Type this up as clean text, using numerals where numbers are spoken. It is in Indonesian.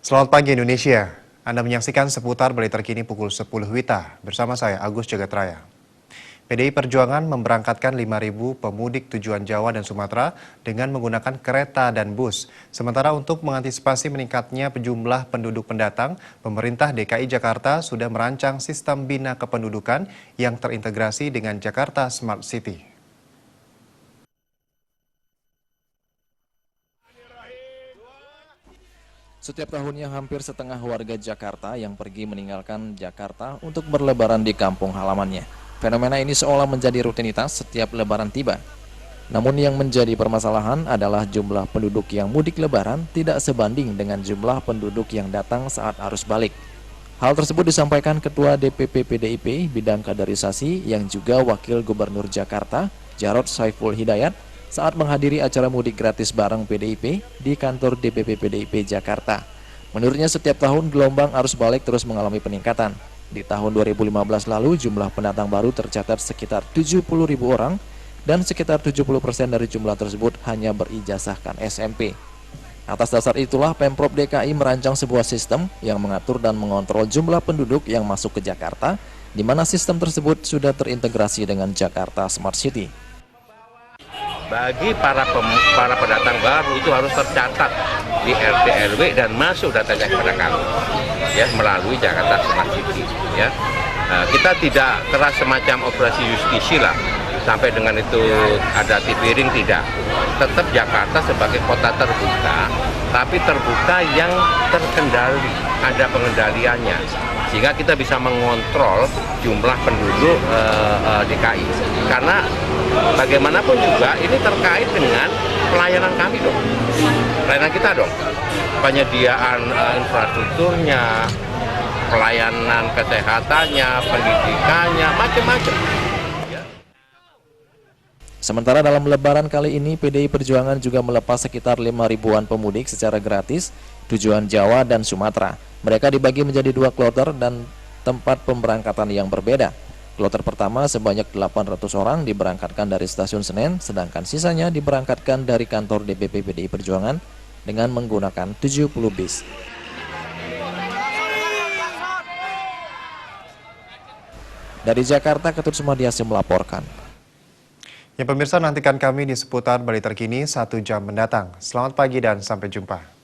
Selamat pagi Indonesia. Anda menyaksikan seputar berita terkini pukul 10 WITA bersama saya Agus Jagatraya. PDI Perjuangan memberangkatkan 5.000 pemudik tujuan Jawa dan Sumatera dengan menggunakan kereta dan bus. Sementara untuk mengantisipasi meningkatnya jumlah penduduk pendatang, pemerintah DKI Jakarta sudah merancang sistem bina kependudukan yang terintegrasi dengan Jakarta Smart City. Setiap tahunnya hampir setengah warga Jakarta yang pergi meninggalkan Jakarta untuk berlebaran di kampung halamannya. Fenomena ini seolah menjadi rutinitas setiap lebaran tiba. Namun yang menjadi permasalahan adalah jumlah penduduk yang mudik lebaran tidak sebanding dengan jumlah penduduk yang datang saat arus balik. Hal tersebut disampaikan Ketua DPP PDIP bidang kaderisasi yang juga Wakil Gubernur Jakarta, Jarod Saiful Hidayat, saat menghadiri acara mudik gratis bareng PDIP di kantor DPP PDIP Jakarta. Menurutnya setiap tahun gelombang arus balik terus mengalami peningkatan. Di tahun 2015 lalu jumlah pendatang baru tercatat sekitar 70.000 orang dan sekitar 70% dari jumlah tersebut hanya berijazahkan SMP. Atas dasar itulah Pemprov DKI merancang sebuah sistem yang mengatur dan mengontrol jumlah penduduk yang masuk ke Jakarta, di mana sistem tersebut sudah terintegrasi dengan Jakarta Smart City. Bagi para pendatang baru itu harus tercatat di RT RW dan masuk datanya kepada kami ya melalui Jakarta Smart City ya. Kita tidak keras semacam operasi justisi lah sampai dengan itu ada tipiring, tidak. Tetap Jakarta sebagai kota terbuka, tapi terbuka yang terkendali, ada pengendaliannya, sehingga kita bisa mengontrol jumlah penduduk DKI. Karena bagaimanapun juga ini terkait dengan pelayanan kami dong, pelayanan kita dong, penyediaan infrastrukturnya, pelayanan kesehatannya, pendidikannya, macam-macam. Sementara dalam lebaran kali ini, PDI Perjuangan juga melepas sekitar 5.000-an pemudik secara gratis tujuan Jawa dan Sumatera. Mereka dibagi menjadi 2 kloter dan tempat pemberangkatan yang berbeda. Kloter pertama sebanyak 800 orang diberangkatkan dari Stasiun Senen, sedangkan sisanya diberangkatkan dari kantor DPP PDI Perjuangan dengan menggunakan 70 bis. Dari Jakarta, Ketut Sumadiasi melaporkan. Ya pemirsa, nantikan kami di seputar berita terkini 1 jam mendatang. Selamat pagi dan sampai jumpa.